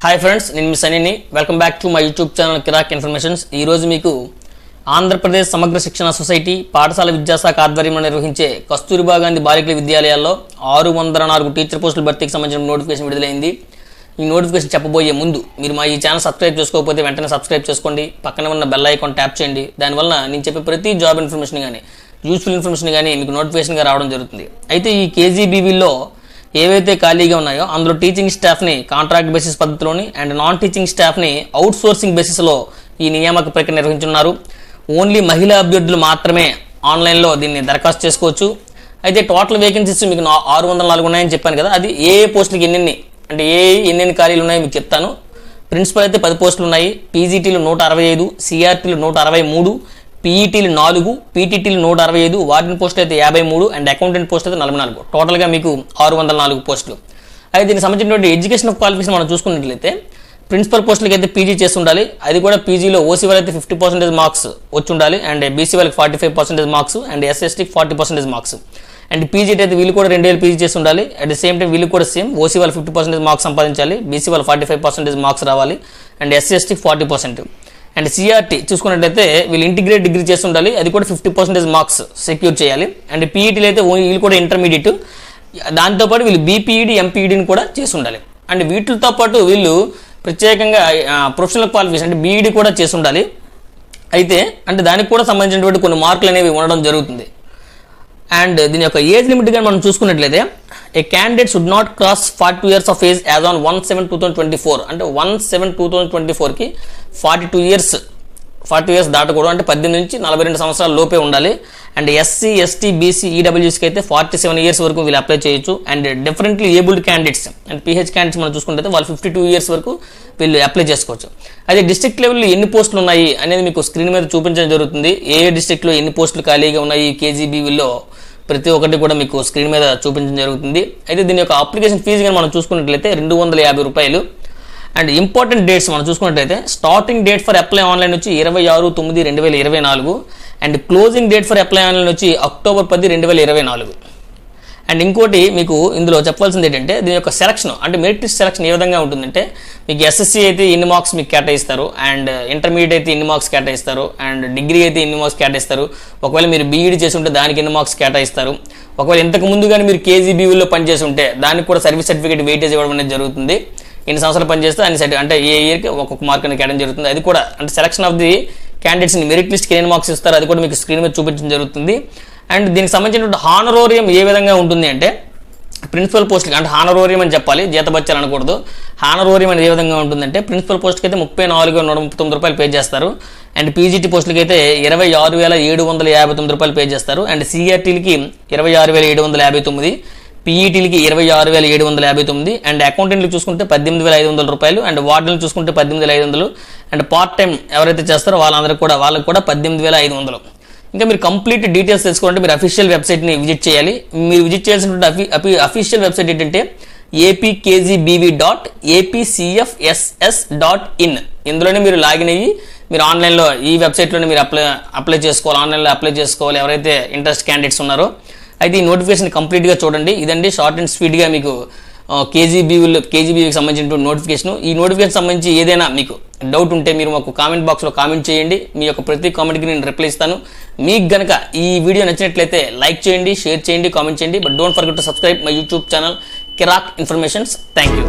Hi friends, నేను మీ సనీని. Welcome back to my YouTube channel Kirak informations. ఈరోజు మీకు ఆంధ్రప్రదేశ్ సమగ్ర శిక్షణ సొసైటీ పాఠశాల విద్యాశాఖ ఆధ్వర్యంలో నిర్వహించే కస్తూరిబా గాంధీ బాలికల విద్యాలయాల్లో 604 టీచర్ పోస్టుల భర్తీకి సంబంధించిన నోటిఫికేషన్ విడుదలైంది. ఈ నోటిఫికేషన్ చెప్పబోయే ముందు మీరు మా ఈ ఛానల్ సబ్స్క్రైబ్ చేసుకోకపోతే వెంటనే సబ్స్క్రైబ్ చేసుకోండి. పక్కన ఉన్న బెల్ ఐకాన్ ట్యాప్ చేయండి. దానివల్ల నేను చెప్పే ప్రతి జాబ్ ఇన్ఫర్మేషన్ కానీ యూస్ఫుల్ ఇన్ఫర్మేషన్ కానీ మీకు నోటిఫికేషన్గా రావడం జరుగుతుంది. అయితే ఈ కేజీబీవీలో ఏవైతే ఖాళీగా ఉన్నాయో అందులో టీచింగ్ స్టాఫ్ని కాంట్రాక్ట్ బేసిస్ పద్ధతిలోని అండ్ నాన్ టీచింగ్ స్టాఫ్ని అవుట్ సోర్సింగ్ బేసిస్లో ఈ నియామక ప్రక్రియ నిర్వహించున్నారు. ఓన్లీ మహిళా అభ్యర్థులు మాత్రమే ఆన్లైన్లో దీన్ని దరఖాస్తు చేసుకోవచ్చు. అయితే టోటల్ వేకెన్సీస్ మీకు 604 ఉన్నాయని చెప్పాను కదా, అది ఏ పోస్టులకి ఎన్నెన్ని ఖాళీలు ఉన్నాయో మీకు చెప్తాను. ప్రిన్సిపల్ అయితే 10 పోస్టులు ఉన్నాయి. పీజీటీలు 165, సిఆర్టీలు 163, పీఈటీలు 4, పీటీటీలు 165, వార్డెన్ పోస్టులు అయితే 53 అండ్ అకౌంటెంట్ పోస్ట్ అయితే 44. టోటల్గా మీకు 604 పోస్టులు. అయితే దీనికి సంబంధించినటువంటి ఎడ్యుకేషన్ ఆఫ్ క్వాలిఫికేషన్ మనం చూసుకున్నట్లయితే ప్రిన్సిపల్ పోస్టులకి అయితే పీజీ చేసి ఉండాలి. అది కూడా పీజీలో ఓసీ వాళ్ళకి 50% మార్క్స్ వచ్చి ఉండాలి అండ్ బీసీ వాళ్ళకి 45% మార్క్స్ అండ్ ఎస్ఎస్టీకి 40% మార్క్స్. అండ్ పీజీ అయితే వీళ్ళు కూడా 2 ఏళ్ళు పీజీ చేసి ఉండాలి. అట్ ద సేమ్ టైం వీళ్ళు కూడా సేమ్ ఓసీ వాళ్ళు 50% మార్క్స్ సంపాదించాలి, బీసీ వాళ్ళు 45% మార్క్స్ రావాలి అండ్ ఎస్సీఎస్టీకి 40%. అండ్ సిఆర్టీ చూసుకున్నట్లయితే వీళ్ళు ఇంటిగ్రేట్ డిగ్రీ చేసి ఉండాలి, అది కూడా 50% మార్క్స్ సెక్యూర్ చేయాలి. అండ్ పీఈటీలు అయితే వీళ్ళు కూడా ఇంటర్మీడియట్, దాంతోపాటు వీళ్ళు బీపీఈడి ఎంపీఈడిని కూడా చేసి ఉండాలి. అండ్ వీటితో పాటు వీళ్ళు ప్రత్యేకంగా ప్రొఫెషనల్ క్వాలిఫికేషన్ అంటే బీఈడి కూడా చేసి ఉండాలి. అయితే అంటే దానికి కూడా సంబంధించినటువంటి కొన్ని మార్కులు అనేవి ఉండడం జరుగుతుంది. అండ్ దీని యొక్క ఏజ్ లిమిట్ కానీ మనం చూసుకున్నట్లయితే a candidate should not cross 42 years of age as on 1/7/2024. అంటే 1/7/2024కి 42 years దాటకూడదు, అంటే 18 నుంచి 42 సంవత్సరాల లోపే ఉండాలి. అండ్ ఎస్సీ, ఎస్టీ, బీసీ, ఈడబ్ల్యూఎస్కి అయితే 47 years వరకు వీళ్ళు అప్లై చేయొచ్చు. And differently abled candidates and pH candidates మనం చూసుకుంటే వాళ్ళు 52 years వరకు వీళ్ళు అప్లై చేసుకోవచ్చు. అయితే డిస్ట్రిక్ట్ లెవెల్లో ఎన్ని పోస్టులు ఉన్నాయి అనేది మీకు స్క్రీన్ మీద చూపించడం జరుగుతుంది. ఏ డిస్ట్రిక్ట్లో ఎన్ని పోస్టులు ఖాళీగా ఉన్నాయి కేజీబీవీలో ప్రతి ఒక్కటి కూడా మీకు స్క్రీన్ మీద చూపించడం జరుగుతుంది. అయితే దీని యొక్క అప్లికేషన్ ఫీజు కానీ మనం చూసుకున్నట్లయితే 250 రూపాయలు. అండ్ ఇంపార్టెంట్ డేట్స్ మనం చూసుకున్నట్లయితే starting date for apply online వచ్చి 26/9/2024 and closing date for apply online వచ్చి October 10, 2024. అండ్ ఇంకోటి మీకు ఇందులో చెప్పాల్సింది ఏంటంటే దీని యొక్క సెలక్షన్ అంటే మెరిట్ లిస్ట్ సెలక్షన్ ఏ విధంగా ఉంటుందంటే మీకు ఎస్ఎస్సీ అయితే ఇన్ని మార్క్స్ మీకు కేటాయిస్తారు, అండ్ ఇంటర్మీడియట్ అయితే ఇన్ని మార్క్స్ కేటాయిస్తారు, అండ్ డిగ్రీ అయితే ఇన్ని మార్క్స్ కేటాయిస్తారు. ఒకవేళ మీరు బీఈడి చేసి ఉంటే దానికి ఎన్ని మార్క్స్ కేటాయిస్తారు. ఒకవేళ ఇంతకు ముందు కానీ మీరు కేజీబీవీలో పనిచేసి ఉంటే దానికి కూడా సర్వీస్ సర్టిఫికేట్ వెయిటేజ్ ఇవ్వడం అనేది జరుగుతుంది. ఎన్ని సంవత్సరాలు పనిచేస్తే అన్ని అంటే ఏ ఇయర్కి ఒక్కొక్క మార్క్ అనేది కేటాయించడం జరుగుతుంది. అది కూడా అంటే సెలక్షన్ ఆఫ్ ది క్యాండిడేట్స్ని మెరిట్ లిస్ట్కి ఎన్ని మార్క్స్ ఇస్తారు అది కూడా మీకు స్క్రీన్ మీద చూపించడం జరుగుతుంది. అండ్ దీనికి సంబంధించినటువంటి హానరోరియం ఏ విధంగా ఉంటుంది అంటే ప్రిన్సిపల్ పోస్ట్కి అంటే హానరోరియం అని చెప్పాలి, జీతబత్యాలు అనకూడదు. హానరోరియం అనేది ఏ విధంగా ఉంటుందంటే ప్రిన్సిపల్ పోస్ట్కి అయితే 34,139 రూపాయలు పే చేస్తారు. అండ్ పీజీటీ పోస్టులకి అయితే 26,759 రూపాయలు పే చేస్తారు. అండ్ సిఆర్టీలకి 26,759, పీఈటీలకి 26,759 అండ్ అకౌంటెంట్లు చూసుకుంటే 18,500 రూపాయలు అండ్ వార్డెన్లు చూసుకుంటే 18,500 అండ్ పార్ట్ టైం ఎవరైతే చేస్తారో వాళ్ళకి కూడా 18,500. ఇంకా మీరు కంప్లీట్ డీటెయిల్స్ తెలుసుకోవాలంటే మీరు అఫీషియల్ వెబ్సైట్ని విజిట్ చేయాలి. మీరు విజిట్ చేయాల్సినటువంటి అఫీషియల్ వెబ్సైట్ ఏంటంటే apkgbb.apcfss.in. ఇందులోనే మీరు లాగిన్ అయ్యి మీరు ఆన్లైన్లో ఈ వెబ్సైట్లోనే మీరు అప్లై చేసుకోవాలి, ఆన్లైన్లో అప్లై చేసుకోవాలి ఎవరైతే ఇంట్రెస్ట్ క్యాండిడేట్స్ ఉన్నారో. అయితే ఈ నోటిఫికేషన్ కంప్లీట్గా చూడండి. ఇదండి షార్ట్ అండ్ స్వీట్గా మీకు కేజీబీవీకి సంబంధించిన నోటిఫికేషన్. ఈ నోటిఫికేషన్ సంబంధించి ఏదైనా మీకు డౌట్ ఉంటే మీరు మాకు కామెంట్ బాక్స్లో కామెంట్ చేయండి. మీ యొక్క ప్రతి కామెంట్కి నేను రిప్లై ఇస్తాను. మీకు గనక ఈ వీడియో నచ్చినట్లయితే లైక్ చేయండి, షేర్ చేయండి, కామెంట్ చేయండి. But don't forget to subscribe my YouTube channel Kirak informations. Thank you.